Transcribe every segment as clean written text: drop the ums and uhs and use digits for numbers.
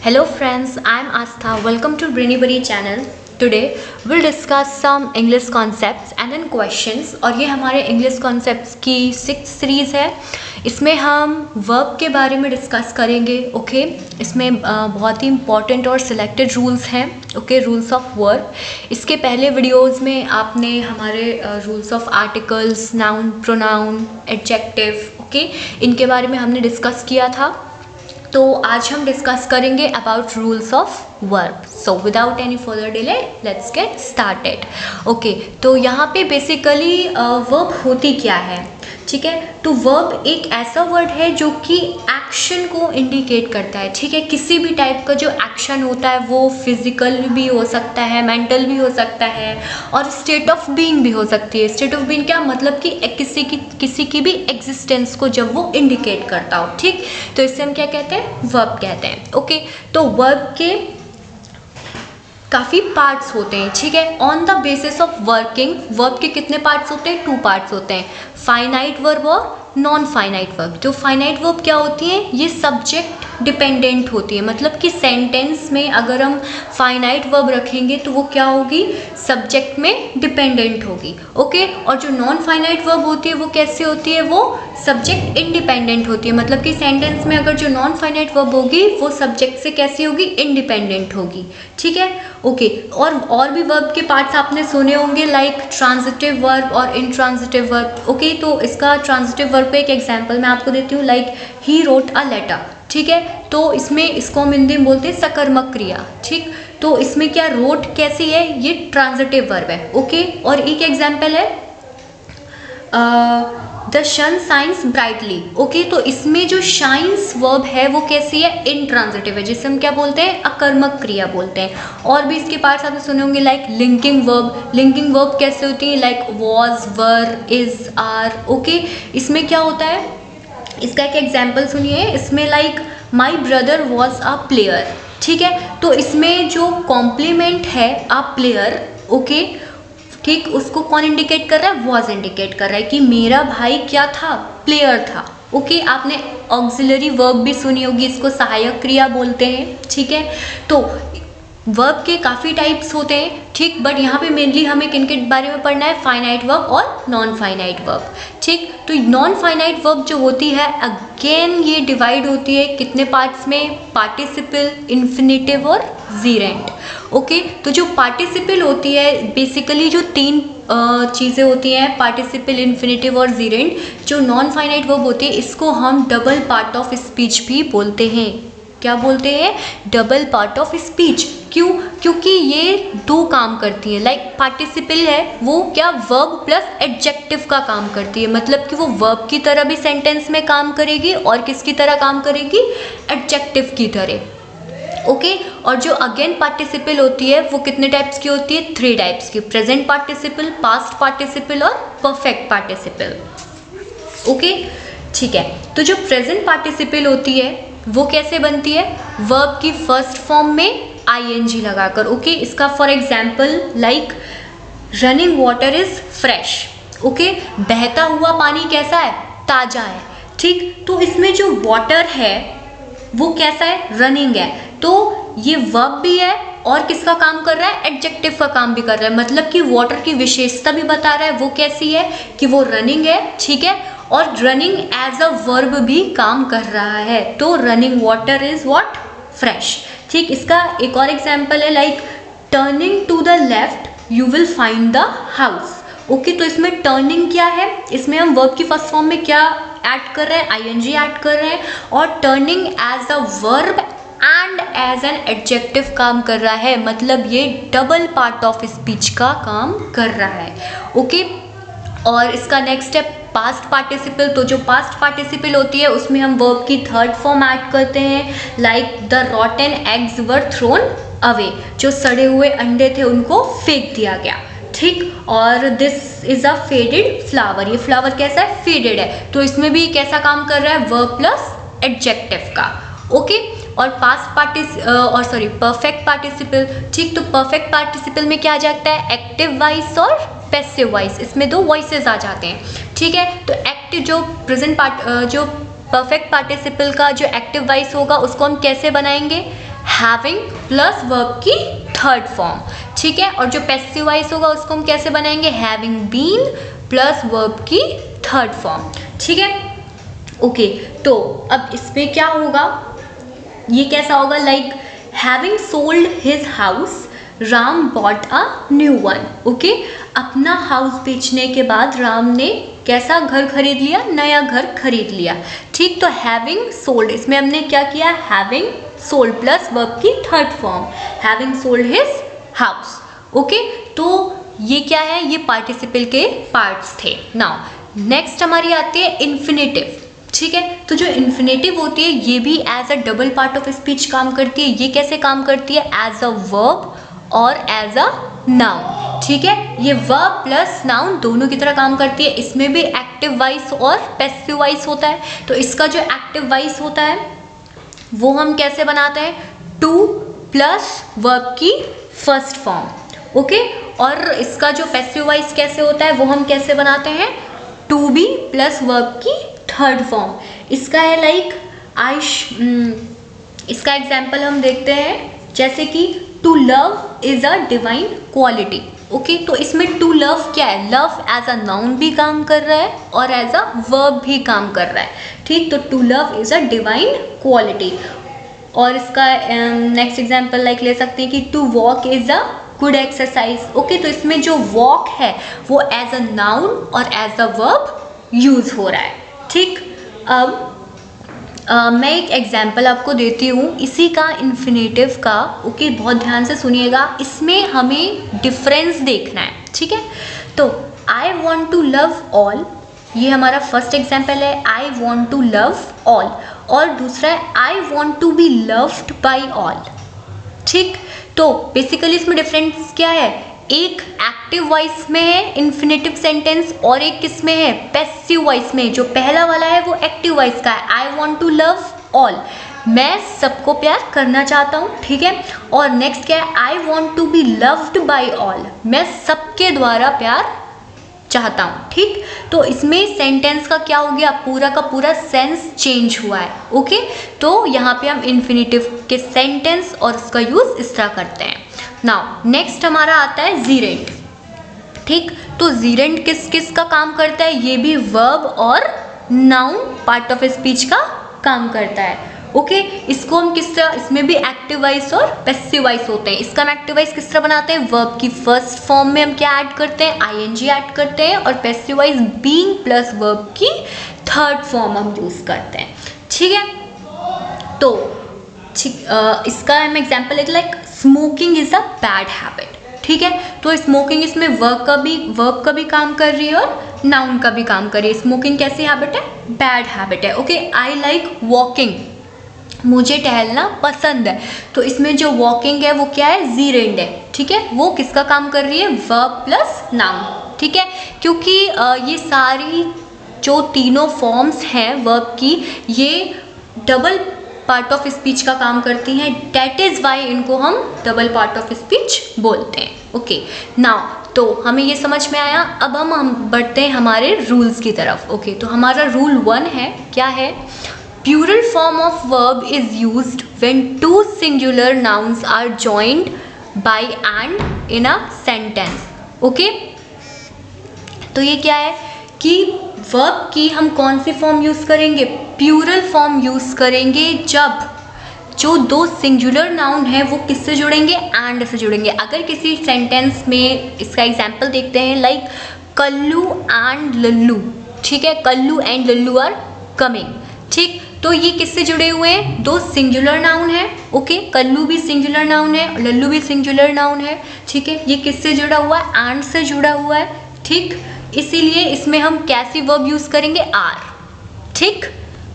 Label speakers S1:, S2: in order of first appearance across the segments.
S1: Hello friends, I am Astha. Welcome to Brainy channel. Today we'll discuss some English concepts and then questions. और ये हमारे English concepts की 6th series है. इसमें हम verb के बारे में डिस्कस करेंगे. ओके इसमें बहुत ही इंपॉर्टेंट और सिलेक्टेड रूल्स हैं. Okay rules of verb. इसके पहले वीडियोस में आपने हमारे rules of articles, noun, pronoun, adjective, okay इनके बारे में हमने डिस्कस किया था. तो आज हम डिस्कस करेंगे about rules of verb. So without any further delay let's get started. Okay तो यहाँ पे बेसिकली वर्ब होती क्या है, ठीक है. तो वर्ब एक ऐसा वर्ड है जो कि एक्शन को इंडिकेट करता है, ठीक है. किसी भी टाइप का जो एक्शन होता है वो फिजिकल भी हो सकता है, मेंटल भी हो सकता है और स्टेट ऑफ बीइंग भी हो सकती है. स्टेट ऑफ बीइंग क्या मतलब कि किसी की भी एग्जिस्टेंस को जब वो इंडिकेट करता हो, ठीक. तो इससे हम क्या कहते हैं, वर्ब कहते हैं. ओके तो वर्ब के काफ़ी पार्ट्स होते हैं, ठीक है. On the basis of working verb के कितने पार्ट्स होते हैं, 2 पार्ट्स होते हैं, फाइनाइट वर्ब और नॉन फाइनाइट वर्ब. तो फाइनाइट वर्ब क्या होती है, ये सब्जेक्ट डिपेंडेंट होती है. मतलब कि सेंटेंस में अगर हम फाइनाइट वर्ब रखेंगे तो वो क्या होगी, सब्जेक्ट में डिपेंडेंट होगी. ओके और जो नॉन फाइनाइट वर्ब होती है वो कैसे होती है, वो सब्जेक्ट इंडिपेंडेंट होती है. मतलब कि सेंटेंस में अगर जो नॉन फाइनाइट वर्ब होगी वो सब्जेक्ट से कैसी होगी, इंडिपेंडेंट होगी, ठीक है. ओके और भी वर्ब के पार्ट्स आपने सुने होंगे लाइक ट्रांजिटिव वर्ब और इनट्रांजिटिव वर्ब. ओके तो इसका ट्रांजिटिव वर्ब पे एक एग्जांपल मैं आपको देती हूँ, like he wrote a letter, ठीक है. तो इसमें इसको हम हिंदी में बोलते हैं सकर्मक क्रिया, ठीक. तो इसमें क्या रोट कैसी है, ये ट्रांजिटिव वर्ब है. ओके और एक एग्जांपल है the sun shines brightly. Okay तो इसमें जो शाइन्स वर्ब है वो कैसी है, इनट्रांजिटिव है, जिसे हम क्या बोलते हैं, अकर्मक क्रिया बोलते हैं. और भी इसके पार्ट्स आपने सुने होंगे like linking verb. Linking verb कैसे होती है, like was, were, is, are. Okay इसमें क्या होता है, इसका एक एग्जाम्पल सुनिए. इसमें like my brother was a player, ठीक है. तो इसमें जो कॉम्प्लीमेंट है अ प्लेयर, ओके ठीक, उसको कौन इंडिकेट कर रहा है, वॉज इंडिकेट कर रहा है कि मेरा भाई क्या था, प्लेयर था. ओके आपने ऑक्सिलरी वर्ब भी सुनी होगी, इसको सहायक क्रिया बोलते हैं, ठीक है. तो वर्ब के काफ़ी टाइप्स होते हैं, ठीक. बट यहाँ पे मेनली हमें किनके बारे में पढ़ना है, फाइनाइट वर्ब और नॉन फाइनाइट वर्ब, ठीक. तो नॉन फाइनाइट वर्ब जो होती है अगेन ये डिवाइड होती है कितने पार्ट्स में, पार्टिसिपल, इन्फिनेटिव और जीरेंट. ओके तो जो पार्टिसिपल होती है बेसिकली जो 3 चीज़ें होती हैं, पार्टिसिपल, इन्फिनेटिव और जीरेंट. जो नॉन फाइनाइट वर्ब होती है इसको हम डबल पार्ट ऑफ स्पीच भी बोलते हैं. क्या बोलते हैं, डबल पार्ट ऑफ स्पीच. क्यों, क्योंकि ये 2 काम करती है. लाइक पार्टिसिपल है वो क्या, वर्ब प्लस एडजेक्टिव का काम करती है. मतलब कि वो वर्ब की तरह भी सेंटेंस में काम करेगी और किसकी तरह काम करेगी, एडजेक्टिव की तरह. ओके और जो अगेन पार्टिसिपल होती है वो कितने टाइप्स की होती है, 3 टाइप्स की, प्रेजेंट पार्टिसिपल, पास्ट पार्टिसिपल और परफेक्ट पार्टिसिपल. ओके ठीक है. तो जो प्रेजेंट पार्टिसिपल होती है वो कैसे बनती है, वर्ब की फर्स्ट फॉर्म में आईएनजी लगाकर. ओके इसका for example like running water is fresh. Okay बहता हुआ पानी कैसा है, ताजा है, ठीक. तो इसमें जो वाटर है वो कैसा है, रनिंग है. तो ये वर्ब भी है और किसका काम कर रहा है, एडजेक्टिव का काम भी कर रहा है. मतलब कि वाटर की विशेषता भी बता रहा है, वो कैसी है कि वो रनिंग है, ठीक है. और रनिंग एज अ वर्ब भी काम कर रहा है. तो running water is what, fresh, ठीक. इसका एक और एग्जाम्पल है like turning to the left you will find the house. Okay तो इसमें टर्निंग क्या है, इसमें हम वर्ब की फर्स्ट फॉर्म में क्या ऐड कर रहे हैं, आईएनजी ऐड कर रहे हैं. और turning as a verb and as an adjective काम कर रहा है. मतलब ये डबल पार्ट ऑफ स्पीच का काम कर रहा है. ओके और इसका नेक्स्ट स्टेप पास्ट पार्टिसिपल. तो जो पास्ट पार्टिसिपल होती है उसमें हम वर्ब की 3rd फॉर्म ऐड करते हैं like the रॉटन eggs were thrown away. जो सड़े हुए अंडे थे उनको फेंक दिया गया, ठीक. और this is a faded flower, ये फ्लावर कैसा है, फेडेड है. तो इसमें भी कैसा काम कर रहा है, वर्ब प्लस एडजेक्टिव का. ओके और परफेक्ट पार्टिसिपल, ठीक. तो परफेक्ट पार्टिसिपल में क्या आ जाता है, एक्टिव वॉइस और पैसिव वॉइस. इसमें 2 वॉइसेस आ जाते हैं, ठीक है. तो एक्टिव जो प्रेजेंट पार्ट जो परफेक्ट पार्टिसिपल का जो एक्टिव वॉइस होगा उसको हम कैसे बनाएंगे, हैविंग प्लस वर्ब की थर्ड फॉर्म, ठीक है। और जो पैसिव वॉइस होगा उसको हम कैसे बनाएंगे, हैविंग बीन प्लस वर्ब की थर्ड फॉर्म, ठीक है। ओके, तो अब इसमें क्या होगा, ये कैसा होगा, like having sold his house Ram bought a new one. Okay, अपना हाउस बेचने के बाद राम ने कैसा घर खरीद लिया, नया घर खरीद लिया, ठीक। तो हैविंग सोल्ड, इसमें हमने क्या किया, हैविंग सोल्ड प्लस वर्ब की third form, having sold his house. Okay, तो ये क्या है, ये पार्टिसिपल के पार्ट्स थे। नाउ नेक्स्ट हमारी आती है इन्फिनेटिव, ठीक है। तो जो इन्फिनेटिव होती है ये भी as a double part of speech काम करती है। ये कैसे काम करती है, एज अ वर्ब और एज अ नाउन, ठीक है। ये वर्ब प्लस नाउन दोनों की तरह काम करती है। इसमें भी एक्टिव वॉइस और पैसिव वॉइस होता है। तो इसका जो एक्टिव वॉइस होता है वो हम कैसे बनाते हैं, टू प्लस वर्ब की फर्स्ट फॉर्म, ओके। और इसका जो पैसिव वॉइस कैसे होता है वो हम कैसे बनाते हैं, टू बी प्लस वर्ब की थर्ड फॉर्म। इसका है लाइक इसका एग्जाम्पल हम देखते हैं, जैसे कि to love is a divine quality. Okay, तो इसमें टू लव क्या है, लव एज अ नाउन भी काम कर रहा है और एज अ वर्ब भी काम कर रहा है, ठीक। तो to love is a divine quality. और इसका नेक्स्ट एग्जाम्पल लाइक ले सकते हैं कि to walk is a good exercise. Okay, तो इसमें जो वॉक है वो एज अ नाउन और एज अ वर्ब यूज हो रहा है, ठीक। अब मैं एक एग्जाम्पल आपको देती हूँ इसी का, इन्फिनेटिव का। ओके, बहुत ध्यान से सुनिएगा, इसमें हमें डिफरेंस देखना है, ठीक है। तो I want to love all, ये हमारा फर्स्ट एग्जाम्पल है, I want to love all. और दूसरा है I want to be loved by all, ठीक। तो बेसिकली इसमें डिफरेंस क्या है, एक एक्टिव वॉइस में है इन्फिनेटिव सेंटेंस और एक किस में है, पैसिव वॉइस में। जो पहला वाला है वो एक्टिव वॉइस का है, I want to love all, मैं सबको प्यार करना चाहता हूँ, ठीक है। और नेक्स्ट क्या है, I want to be loved by all, मैं सबके द्वारा प्यार चाहता हूँ, ठीक। तो इसमें सेंटेंस का क्या हो गया, पूरा का पूरा सेंस चेंज हुआ है। ओके, तो यहाँ पे हम इन्फिनेटिव के सेंटेंस और उसका यूज इस तरह करते हैं। नाउ नेक्स्ट हमारा आता है जीरेंड, ठीक। तो जीरेंड किस किस का काम करता है, ये भी वर्ब और नाउन पार्ट ऑफ स्पीच का काम करता है। ओके, इसको हम किस तरह, इसमें भी एक्टिव वॉइस और पैसिव वॉइस होते हैं। इसका हम एक्टिव वॉइस किस तरह बनाते हैं, वर्ब की फर्स्ट फॉर्म में हम क्या ऐड करते हैं, आईएनजी ऐड करते हैं, और passive voice being plus verb की थर्ड फॉर्म हम यूज करते हैं, ठीक है। तो इसका हम एग्जाम्पल लेते like smoking is a bad habit, ठीक है। तो स्मोकिंग इसमें वर्ब का भी काम कर रही है और नाउन का भी काम कर रही है। स्मोकिंग कैसी हैबिट है, बैड हैबिट है। ओके, आई लाइक वॉकिंग, मुझे टहलना पसंद है। तो इसमें जो वॉकिंग है वो क्या है, जीरेंड है, ठीक है। वो किसका काम कर रही है, वर्ब प्लस नाउन, ठीक है। क्योंकि ये सारी जो तीनों फॉर्म्स हैं वर्ब की, ये डबल पार्ट ऑफ स्पीच का काम करती हैं, डेट इज़ वाई इनको हम डबल पार्ट ऑफ स्पीच बोलते हैं। ओके, नाउ तो हमें ये समझ में आया। अब हम बढ़ते हैं हमारे रूल्स की तरफ। ओके, तो हमारा रूल 1 है, क्या है, plural form of verb is used when two singular nouns are joined by and in a sentence. Okay, तो ये क्या है कि वर्ब की हम कौन सी फॉर्म यूज़ करेंगे, प्लूरल फॉर्म यूज़ करेंगे जब जो दो सिंगुलर नाउन है वो किससे जुड़ेंगे, एंड से जुड़ेंगे। अगर किसी सेंटेंस में, इसका एग्जाम्पल देखते हैं लाइक कल्लू एंड लल्लू, ठीक है, Kallu and Lallu are coming, ठीक। तो ये किससे जुड़े हुए हैं, दो सिंगुलर नाउन है। ओके, कल्लू भी सिंगुलर नाउन है, लल्लू भी सिंगुलर नाउन है, ठीक है। ये किससे जुड़ा हुआ है, एंड से जुड़ा हुआ है, ठीक। इसीलिए इसमें हम कैसी वर्ब यूज़ करेंगे, आर, ठीक।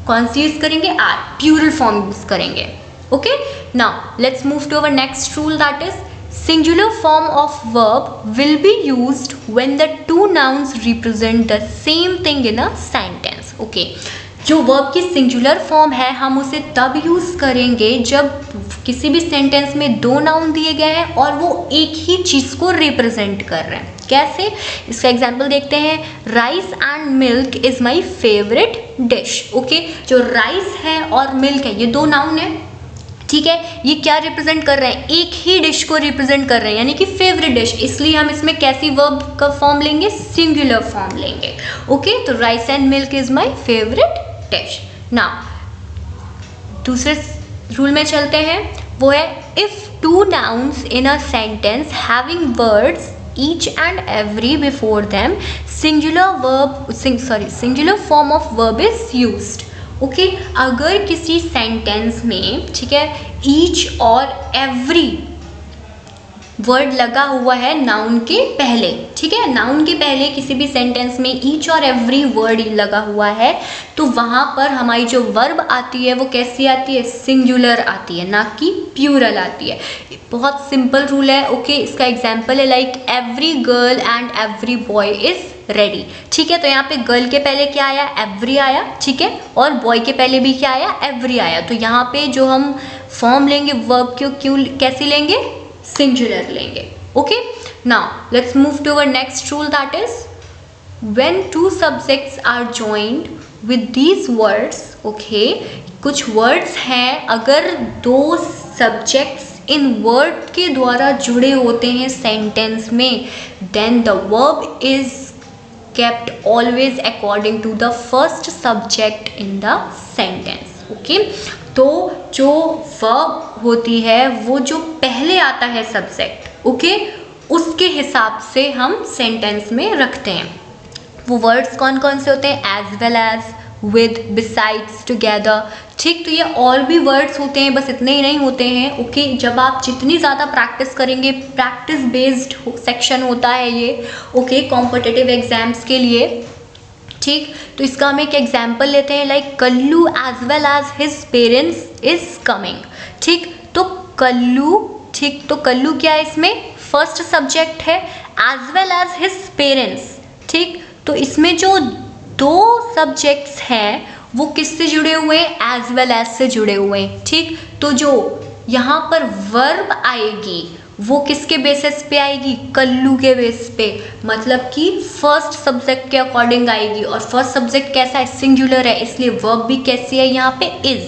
S1: कौन सी यूज़ करेंगे, आर, प्लूरल फॉर्म यूज़ करेंगे। Okay, now let's move to our next rule, that is singular form of verb will be used when the two nouns represent the same thing in a sentence. Okay, जो verb की singular form है हम उसे तब use करेंगे जब किसी भी सेंटेंस में दो नाउन दिए गए हैं और वो एक ही चीज़ को रिप्रेजेंट कर रहे हैं। कैसे, इसका एग्जाम्पल देखते हैं, rice and milk is my favourite dish. Okay, जो राइस है और मिल्क है ये दो नाउन है, ठीक है, ये क्या रिप्रेजेंट कर रहे हैं, एक ही डिश को रिप्रेजेंट कर रहे हैं, यानी कि फेवरेट डिश, इसलिए हम इसमें कैसी वर्ब का फॉर्म लेंगे, सिंगुलर फॉर्म लेंगे। ओके, तो rice and milk is my favourite dish. Now दूसरे रूल में चलते हैं, वो है if two nouns in a sentence having words each and every before them, singular form of verb is used। Okay, अगर किसी सेंटेंस में, ठीक है, each और every वर्ड लगा हुआ है नाउन के पहले, ठीक है, नाउन के पहले किसी भी सेंटेंस में ईच और एवरी वर्ड लगा हुआ है, तो वहाँ पर हमारी जो वर्ब आती है वो कैसी आती है, सिंगुलर आती है, ना कि प्लूरल आती है। बहुत सिंपल रूल है। ओके, इसका एग्जांपल है like every girl and every boy is ready. ठीक है, तो यहाँ पे गर्ल के पहले क्या आया, एवरी आया, ठीक है, और बॉय के पहले भी क्या आया, एवरी आया। तो यहाँ पे जो हम फॉर्म लेंगे वर्ब क्यों कैसी लेंगे, सिंगुलर लेंगे। Okay, now let's move to our next rule, that is when two subjects are joined with these words. Okay, कुछ वर्ड्स हैं, अगर दो सब्जेक्ट्स इन वर्ड के द्वारा जुड़े होते हैं सेंटेंस में, then the verb is kept always according to the first subject in the sentence। Okay, तो जो verb होती है वो जो पहले आता है सब्जेक्ट, ओके, उसके हिसाब से हम सेंटेंस में रखते हैं। वो वर्ड्स कौन कौन से होते हैं, as well as, with, besides, together. ठीक, तो ये और भी वर्ड्स होते हैं, बस इतने ही नहीं होते हैं। ओके, जब आप जितनी ज़्यादा प्रैक्टिस करेंगे, प्रैक्टिस बेस्ड सेक्शन होता है ये, ओके, कॉम्पिटिटिव एग्जाम्स के लिए। ठीक, तो इसका हम एक एग्जाम्पल लेते हैं, like Kallu as well as his parents is coming. ठीक, तो कल्लू, ठीक, तो कल्लू क्या है, इसमें फर्स्ट सब्जेक्ट है, as well as his parents. ठीक, तो इसमें जो दो सब्जेक्ट्स हैं वो किससे जुड़े हुए हैं, एज वेल एज से जुड़े हुए हैं। ठीक, तो जो यहाँ पर वर्ब आएगी वो किसके बेसिस पे आएगी, कल्लू के बेस पे, मतलब कि फर्स्ट सब्जेक्ट के अकॉर्डिंग आएगी, और फर्स्ट सब्जेक्ट कैसा है, सिंगुलर है, इसलिए वर्ब भी कैसी है, यहाँ पे इज,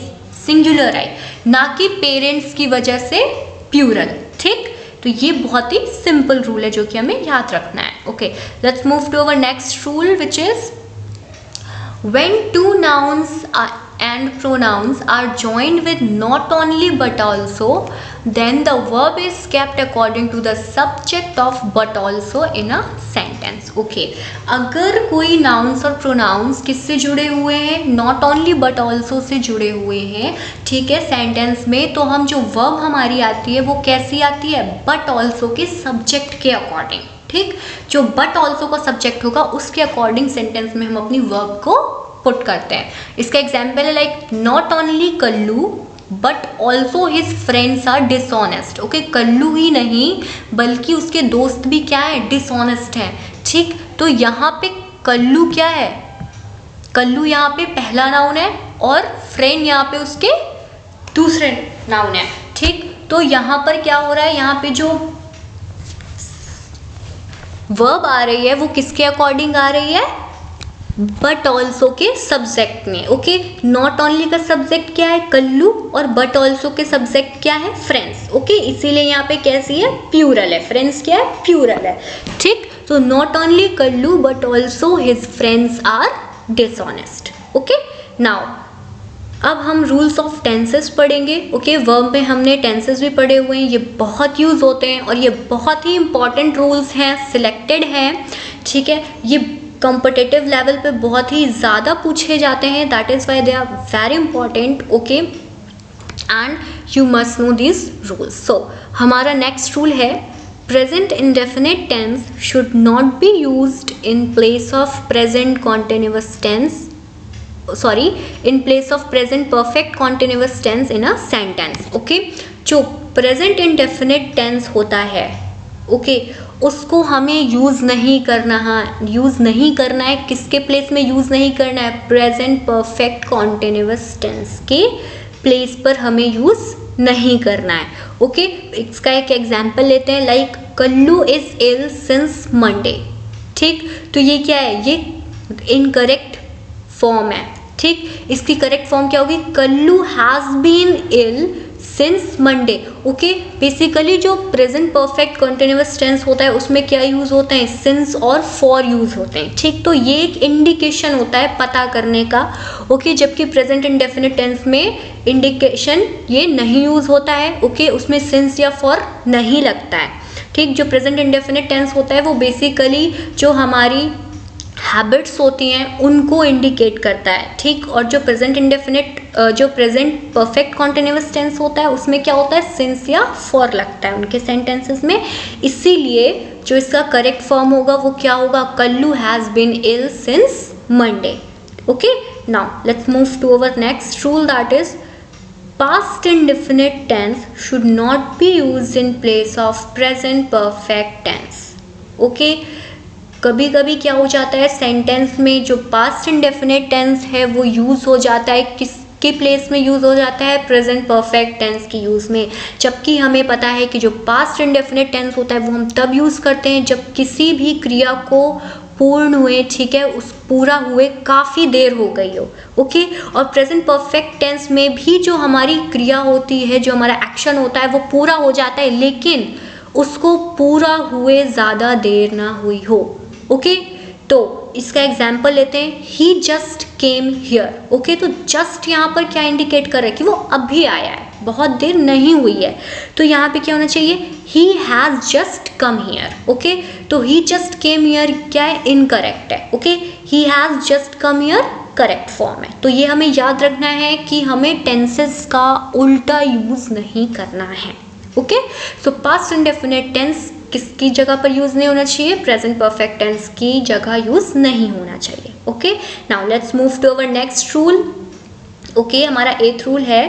S1: सिंगुलर है, ना कि पेरेंट्स की वजह से प्लूरल। ठीक, तो ये बहुत ही सिंपल रूल है जो कि हमें याद रखना है। Okay, let's move to our next rule, which is when two nouns and pronouns are joined with not only but also, then the verb is kept according to the subject of but also in a sentence। okay, अगर कोई nouns और pronouns किससे जुड़े हुए हैं, not only but also से जुड़े हुए हैं, ठीक है, सेंटेंस में, तो हम जो verb हमारी आती है वो कैसी आती है, but also के subject के अकॉर्डिंग। ठीक, जो बट ऑल्सो का सब्जेक्ट होगा उसके अकॉर्डिंग सेंटेंस में हम अपनी वर्ब को पुट करते हैं। इसका एग्जाम्पल है like not only Kallu but also his friends are dishonest. Okay, Kallu ही नहीं बल्कि उसके दोस्त भी क्या है, डिसऑनेस्ट हैं। ठीक, तो यहाँ पे कल्लू क्या है, कल्लू यहाँ पे पहला नाउन है और फ्रेंड यहाँ पे उसके दूसरे नाउन है। ठीक, तो यहाँ पर क्या हो रहा है, यहाँ पे जो वर्ब आ रही है वो किसके अकॉर्डिंग आ रही है, बट ऑल्सो के सब्जेक्ट में। ओके, नॉट ओनली का सब्जेक्ट क्या है, कल्लू, और बट ऑल्सो के सब्जेक्ट क्या है, फ्रेंड्स। ओके, इसीलिए यहाँ पे कैसी है, प्लूरल है, फ्रेंड्स क्या है, प्लूरल है। ठीक, तो not only Kallu but also his friends are dishonest. Okay, now अब हम रूल्स ऑफ टेंसेस पढ़ेंगे। ओके, वर्ब में हमने टेंसेस भी पढ़े हुए हैं, ये बहुत यूज़ होते हैं और ये बहुत ही इंपॉर्टेंट रूल्स हैं, सिलेक्टेड हैं। ठीक है, ये कॉम्पिटिटिव लेवल पे बहुत ही ज़्यादा पूछे जाते हैं, that is why they are very important. Okay, and you must know this rules. So हमारा नेक्स्ट रूल है, present indefinite tense should not be used in place of present continuous tense, sorry, in place of present perfect continuous tense in a sentence. Okay, जो present indefinite tense होता है, okay, उसको हमें use नहीं करना है, किसके प्लेस में यूज़ नहीं करना है, प्रेजेंट परफेक्ट कॉन्टिन्यूअस टेंस के प्लेस पर हमें यूज़ नहीं करना है। ओके, इसका एक एग्जाम्पल लेते हैं, like Kallu is ill since Monday. ठीक, तो ये क्या है, ये इनकरेक्ट फॉर्म है। ठीक, इसकी करेक्ट फॉर्म क्या होगी, Kallu has been ill since Monday. Okay, basically जो प्रेजेंट परफेक्ट कंटिन्यूअस टेंस होता है उसमें क्या यूज होते हैं, सिंस और फॉर यूज होते हैं। ठीक, तो ये एक इंडिकेशन होता है पता करने का। ओके, जबकि प्रेजेंट इंडेफिनिट टेंस में इंडिकेशन ये नहीं यूज होता है। ओके, उसमें सिंस या फॉर नहीं लगता है। ठीक, जो प्रेजेंट इंडेफिनिट टेंस होता है वो बेसिकली जो हमारी हैबिट्स होती हैं उनको इंडिकेट करता है। ठीक, और जो प्रेजेंट इंडेफिनिट जो प्रेजेंट परफेक्ट कॉन्टिन्यूअस टेंस होता है उसमें क्या होता है, सिंस या फॉर लगता है उनके सेंटेंसेस में। इसीलिए जो इसका करेक्ट फॉर्म होगा वो क्या होगा, Kallu has been ill since Monday. Okay, now let's move to our next rule, that is past indefinite tense should not be used in place of present perfect tense. Okay, कभी कभी क्या हो जाता है सेंटेंस में जो पास्ट इंडेफिनिट टेंस है वो यूज हो जाता है, किसके प्लेस में यूज हो जाता है, प्रेजेंट परफेक्ट टेंस की यूज में। जबकि हमें पता है कि जो पास्ट इंडेफिनिट टेंस होता है वो हम तब यूज करते हैं जब किसी भी क्रिया को पूर्ण हुए, ठीक है, उस पूरा हुए काफ़ी देर हो गई हो। ओके, और प्रेजेंट परफेक्ट टेंस में भी जो हमारी क्रिया होती है, जो हमारा एक्शन होता है वो पूरा हो जाता है, लेकिन उसको पूरा हुए ज़्यादा देर ना हुई हो। ओके, तो इसका एग्जाम्पल लेते हैं, ही जस्ट केम हियर। ओके, तो जस्ट यहाँ पर क्या इंडिकेट कर रहा है कि वो अभी आया है, बहुत देर नहीं हुई है। तो यहाँ पे क्या होना चाहिए, he has just come here. Okay, तो ही जस्ट केम हियर क्या है, इनकरेक्ट है। Okay, he has just come here correct form है। तो ये हमें याद रखना है कि हमें टेंसेस का उल्टा यूज नहीं करना है। Okay, so past indefinite tense किसकी जगह पर यूज नहीं होना चाहिए, प्रेजेंट परफेक्ट टेंस की जगह यूज नहीं होना चाहिए। Okay, now let's move to our next rule. Okay, हमारा 8th रूल है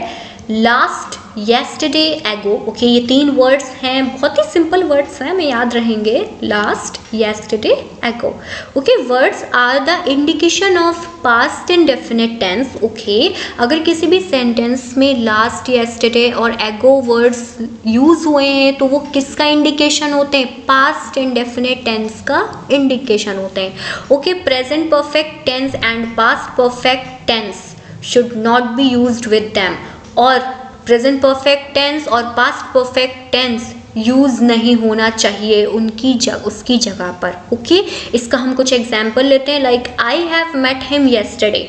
S1: लास्ट, येस्टरडे, एगो। ओके, ये 3 वर्ड्स हैं, बहुत ही सिंपल वर्ड्स हैं, हमें याद रहेंगे, last, yesterday, ago. Okay, words are the indication of past indefinite tense. Okay, अगर किसी भी सेंटेंस में लास्ट, येस्टरडे और एगो वर्ड्स यूज हुए हैं तो वो किसका इंडिकेशन होते हैं, पास्ट इंडेफिनिट टेंस का इंडिकेशन होते हैं। Okay, present perfect tense and past perfect tense should not be used with them, और प्रेजेंट परफेक्ट टेंस और पास्ट परफेक्ट टेंस यूज नहीं होना चाहिए उसकी जगह पर। ओके, इसका हम कुछ एग्जाम्पल लेते हैं, like I have met him yesterday.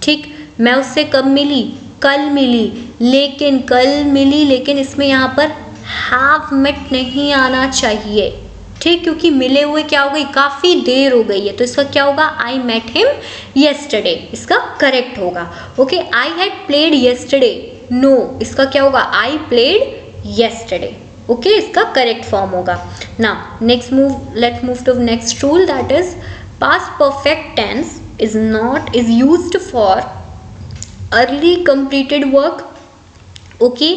S1: ठीक, मैं उससे कब मिली, कल मिली, लेकिन कल मिली, लेकिन इसमें यहाँ पर हैव मेट नहीं आना चाहिए। ठीक, क्योंकि मिले हुए क्या हो गई, काफ़ी देर हो गई है, तो इसका क्या होगा, आई मेट हिम येस्टरडे, इसका करेक्ट होगा। Okay, I had played yesterday, no, इसका क्या होगा, आई प्लेड येस्टरडे। ओके, इसका करेक्ट फॉर्म होगा। Now next let's move to next rule, that is past perfect tense is used for early completed work. Okay,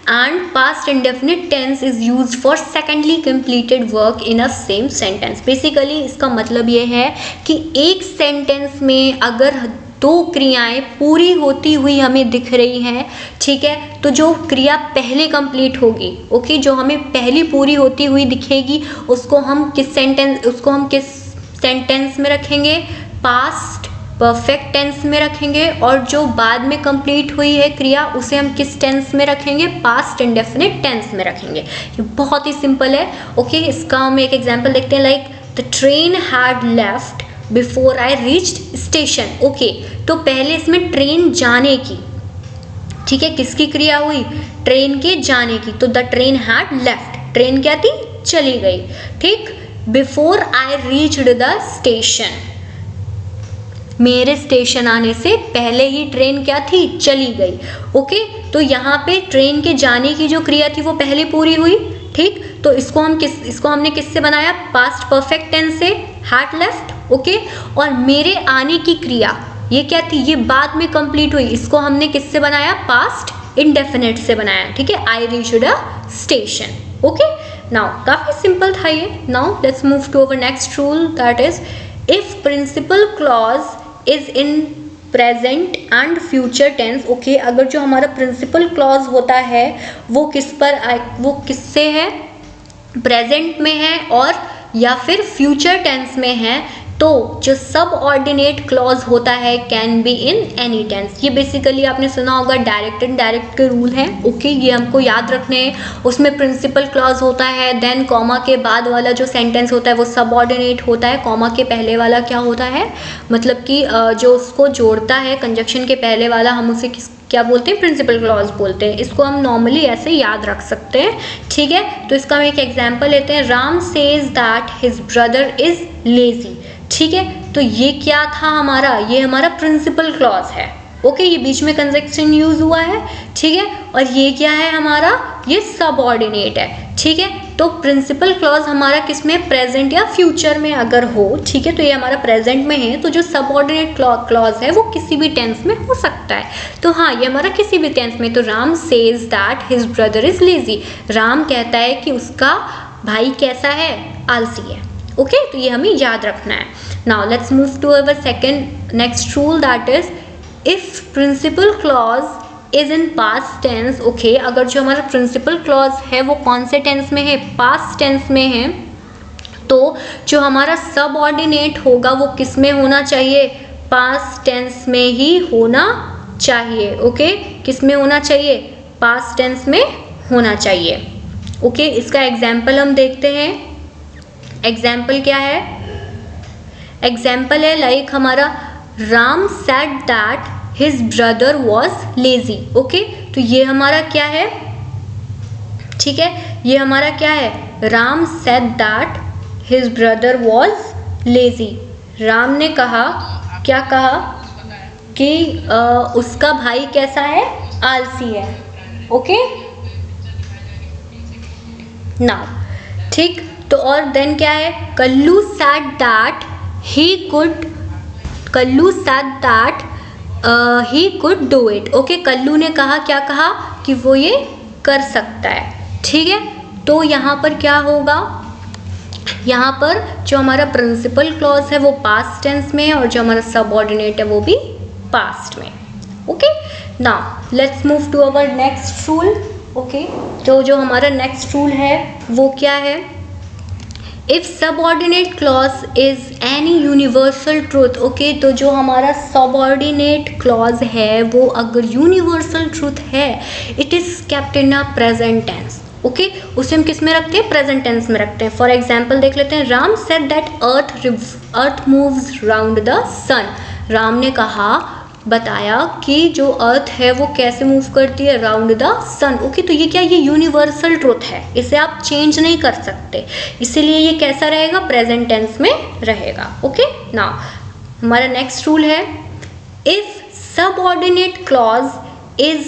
S1: and past indefinite tense is used for secondly completed work in a same sentence. Basically इसका मतलब ये है कि एक sentence में अगर 2 क्रियाएं पूरी होती हुई हमें दिख रही हैं, ठीक है, तो जो क्रिया पहले कंप्लीट होगी, ओके, जो हमें पहली पूरी होती हुई दिखेगी उसको हम किस सेंटेंस में रखेंगे, पास्ट परफेक्ट टेंस में रखेंगे, और जो बाद में कंप्लीट हुई है क्रिया उसे हम किस टेंस में रखेंगे, पास्ट इंडेफिनिट टेंस में रखेंगे। ये बहुत ही सिंपल है। ओके, इसका हम एक एग्जांपल देखते हैं, like the train had left before I reached station. Okay, तो पहले इसमें ट्रेन जाने की, ठीक है, किसकी क्रिया हुई, ट्रेन के जाने की, तो the train had left, train क्या थी, चली गई। ठीक, before I reached the station, मेरे स्टेशन आने से पहले ही ट्रेन क्या थी, चली गई। ओके, तो यहाँ पे ट्रेन के जाने की जो क्रिया थी वो पहले पूरी हुई। ठीक, तो इसको हमने किससे बनाया, पास्ट परफेक्ट टेंस से, हैड लेफ्ट। ओके, और मेरे आने की क्रिया ये क्या थी, ये बाद में कंप्लीट हुई, इसको हमने किससे बनाया, पास्ट इंडेफिनिट से बनाया। ठीक है, I reached a station. Okay, now काफी सिंपल था ये। Now let's move to our next rule, that is if principal clause is in present and future tense. Okay, अगर जो हमारा प्रिंसिपल क्लॉज होता है वो किससे है, प्रेजेंट में है और या फिर फ्यूचर टेंस में है, तो जो सब ऑर्डिनेट क्लॉज होता है can be in any tense. ये बेसिकली आपने सुना होगा डायरेक्ट एंड डायरेक्ट के रूल हैं, ओके, ये हमको याद रखने हैं। उसमें प्रिंसिपल क्लॉज होता है, देन कॉमा के बाद वाला जो सेंटेंस होता है वो सब ऑर्डिनेट होता है, कॉमा के पहले वाला क्या होता है, मतलब कि जो उसको जोड़ता है कंजक्शन के पहले वाला, हम उसे क्या बोलते हैं, प्रिंसिपल क्लॉज बोलते हैं। इसको हम नॉर्मली ऐसे याद रख सकते हैं, ठीक है। तो इसका हम एक एग्जांपल लेते हैं, Ram says that his brother is lazy, ठीक है। तो ये क्या था हमारा, ये हमारा प्रिंसिपल क्लॉज है, ओके, ये बीच में कंजक्शन यूज हुआ है, ठीक है। और ये क्या है हमारा, ये सबऑर्डिनेट है, ठीक है। तो प्रिंसिपल क्लॉज हमारा किस में, प्रेजेंट या फ्यूचर में अगर हो, ठीक है, तो ये हमारा प्रेजेंट में है, तो जो सबऑर्डिनेट क्लॉज है वो किसी भी टेंस में हो सकता है। तो हाँ, ये हमारा किसी भी टेंस में। तो Ram says that his brother is lazy, Ram कहता है कि उसका भाई कैसा है, आलसी है, ओके। तो ये हमें याद रखना है। Now let's move to our second next rule, that is if principal clause is in past tense, okay, अगर जो हमारा प्रिंसिपल क्लॉज है वो कौन से टेंस में है, पास्ट टेंस में है, तो जो हमारा सब ऑर्डिनेट होगा वो किस में होना चाहिए, पास्ट टेंस में ही होना चाहिए, ओके, किस में होना चाहिए, पास्ट टेंस में होना चाहिए, ओके। इसका एग्जाम्पल हम देखते हैं, एग्जाम्पल क्या है, एग्जाम्पल है लाइक हमारा Ram said that his brother was lazy, okay. तो ये हमारा क्या है, ठीक है, ये हमारा क्या है, Ram said that his brother was lazy, Ram ने कहा, क्या कहा कि उसका भाई कैसा है, आलसी है, ओके। नाउ ठीक, तो और देन क्या है, Kallu said that he could, Kallu said that he could do it, okay. Kallu ने कहा, क्या कहा कि वो ये कर सकता है, ठीक है। तो यहाँ पर क्या होगा, यहाँ पर जो हमारा प्रिंसिपल क्लॉज है वो पास्ट टेंस में है और जो हमारा सबऑर्डिनेट है वो भी पास्ट में, okay. Now let's move to our next rule, okay. तो जो हमारा नेक्स्ट रूल है वो क्या है, if subordinate clause is any universal truth, okay. तो जो हमारा सबऑर्डिनेट क्लॉज है वो अगर यूनिवर्सल ट्रूथ है, it is kept in a present tense, okay, उसे हम किस में रखते हैं, प्रेजेंट टेंस में रखते हैं। फॉर एग्जाम्पल देख लेते हैं, Ram said that earth moves round the sun, Ram ने कहा, बताया कि जो अर्थ है वो कैसे मूव करती है, राउंड द सन, ओके। तो ये क्या, ये यूनिवर्सल ट्रूथ है, इसे आप चेंज नहीं कर सकते, इसीलिए ये कैसा रहेगा, प्रेजेंट टेंस में रहेगा, ओके। नाउ हमारा नेक्स्ट रूल है, if subordinate clause is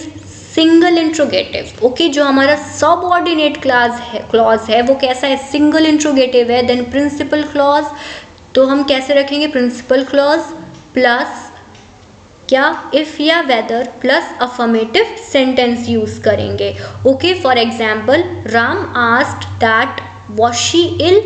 S1: single interrogative, okay, जो हमारा सबऑर्डिनेट क्लॉज है वो कैसा है, सिंगल इंट्रोगेटिव है, देन प्रिंसिपल क्लॉज, तो हम कैसे रखेंगे, प्रिंसिपल क्लॉज प्लस क्या, इफ या whether plus affirmative sentence use करेंगे, okay. For example, Ram asked that was she ill,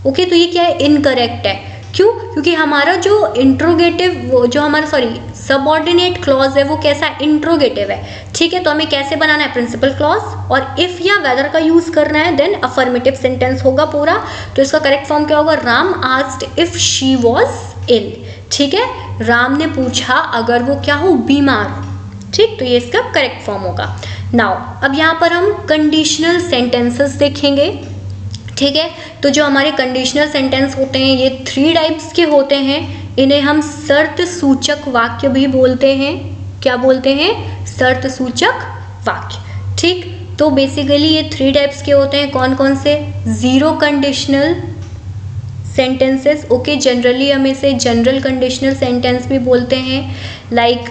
S1: okay. तो ये क्या है, इनकरेक्ट है, क्यों, क्योंकि हमारा जो इंट्रोगेटिव, जो हमारा सबऑर्डिनेट क्लॉज है वो कैसा, इंट्रोगेटिव है, ठीक है। तो हमें कैसे बनाना है, प्रिंसिपल क्लॉज और इफ या वेदर का यूज करना है, देन अफर्मेटिव सेंटेंस होगा पूरा। तो इसका करेक्ट फॉर्म क्या होगा, Ram asked if she was ill, ठीक है, राम ने पूछा अगर वो क्या हो, बीमार, ठीक। तो ये इसका करेक्ट फॉर्म होगा। नाउ अब यहाँ पर हम कंडीशनल सेंटेंसेस देखेंगे, ठीक है। तो जो हमारे कंडीशनल सेंटेंस होते हैं ये 3 टाइप्स के होते हैं, इन्हें हम शर्त सूचक वाक्य भी बोलते हैं, क्या बोलते हैं, शर्त सूचक वाक्य, ठीक। तो बेसिकली ये 3 टाइप्स के होते हैं, कौन कौन से, zero conditional sentences, okay, generally हम इसे जनरल कंडीशनल सेंटेंस भी बोलते हैं, लाइक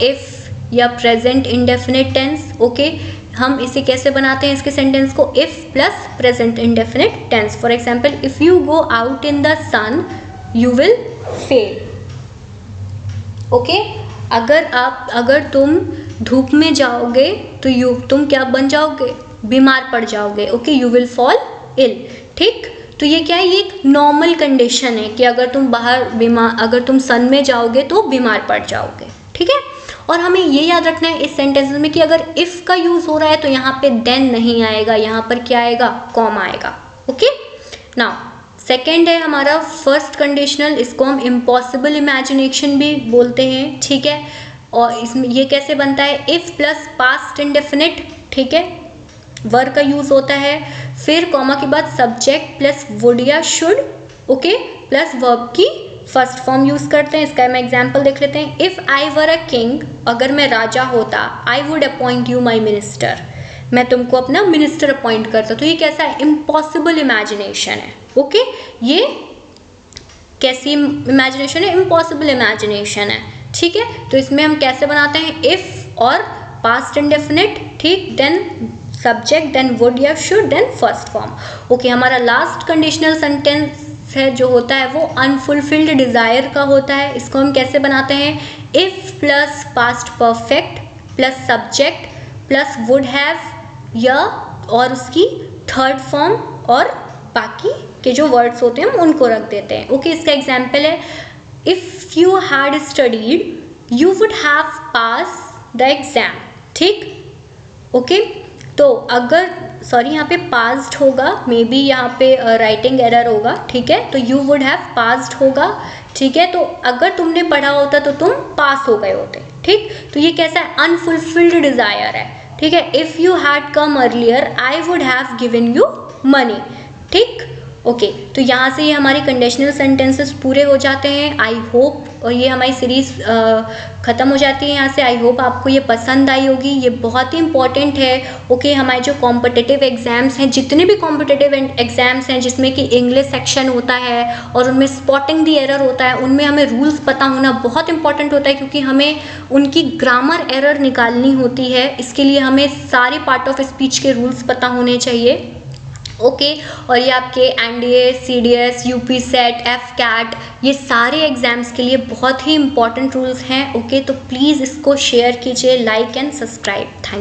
S1: इफ या प्रेजेंट इंडेफिनिट टेंस, ओके। हम इसे कैसे बनाते हैं, इसके सेंटेंस को, if plus present indefinite tense. For example, if you go out in the sun you will fail, okay. अगर तुम धूप में जाओगे तो तुम क्या बन जाओगे, बीमार पड़ जाओगे, okay, you will fall ill, ठीक। तो ये क्या है, ये एक नॉर्मल कंडीशन है कि अगर तुम सन में जाओगे तो बीमार पड़ जाओगे, ठीक है। और हमें ये याद रखना है इस सेंटेंस में कि अगर इफ का यूज हो रहा है तो यहाँ पे देन नहीं आएगा, यहाँ पर क्या आएगा, कॉमा आएगा, ओके। नाउ सेकेंड है हमारा फर्स्ट कंडीशनल, इसको हम इम्पॉसिबल इमेजिनेशन भी बोलते हैं, ठीक है। और इसमें ये कैसे बनता है, इफ प्लस पास्ट इंडेफिनिट, ठीक है, वर्ब का यूज होता है। फिर कॉमा के बाद सब्जेक्ट प्लस वुड या शुड, ओके, प्लस वर्ब की फर्स्ट फॉर्म यूज करते हैं। इसका मैं एग्जांपल देख लेते हैं। If I were a king, अगर मैं राजा होता, I would appoint you my minister, मैं तुमको अपना मिनिस्टर अपॉइंट करता। तो ये कैसा है, इम्पॉसिबल इमेजिनेशन है, ओके। ये कैसी इमेजिनेशन है, इम्पॉसिबल इमेजिनेशन है, ठीक है। तो इसमें हम कैसे बनाते हैं, इफ और पास्ट इंडेफिनिट, ठीक, देन सब्जेक्ट, देन वुड या should, then first form, okay. हमारा लास्ट कंडीशनल सेंटेंस है जो होता है वो अनफुलफिल्ड डिजायर का होता है। इसको हम कैसे बनाते हैं, if plus past perfect plus subject plus would have या और उसकी थर्ड फॉर्म और बाकी के जो वर्ड्स होते हैं हम उनको रख देते हैं, ओके। इसका एग्जाम्पल है, if you had studied you would have pass the exam, ठीक, ओके। तो अगर सॉरी यहाँ पे पास्ड होगा, मे बी यहाँ पे राइटिंग एरर होगा, ठीक है। तो यू वुड हैव पास्ड होगा, ठीक है। तो अगर तुमने पढ़ा होता तो तुम पास हो गए होते, ठीक। तो ये कैसा है, अनफुलफिल्ड डिजायर है, ठीक है। If you had come earlier I would have given you money, ठीक, ओके। तो यहाँ से ये हमारी कंडीशनल सेंटेंसेस पूरे हो जाते हैं। आई होप, और ये हमारी सीरीज ख़त्म हो जाती है यहाँ से। आई होप आपको ये पसंद आई होगी, ये बहुत ही इंपॉर्टेंट है, ओके। हमारे जो कॉम्पिटिटिव एग्ज़ाम्स हैं, जितने भी कॉम्पिटिटिव एग्ज़ाम्स हैं जिसमें कि इंग्लिश सेक्शन होता है और उनमें स्पॉटिंग द एरर होता है, उनमें हमें रूल्स पता होना बहुत इंपॉर्टेंट होता है, क्योंकि हमें उनकी ग्रामर एरर निकालनी होती है। इसके लिए हमें सारे पार्ट ऑफ स्पीच के रूल्स पता होने चाहिए, ओके। और ये आपके NDA, CDS, UP SET, AFCAT, ये सारे एग्जाम्स के लिए बहुत ही इंपॉर्टेंट रूल्स हैं, ओके। तो प्लीज़ इसको शेयर कीजिए, लाइक एंड सब्सक्राइब। थैंक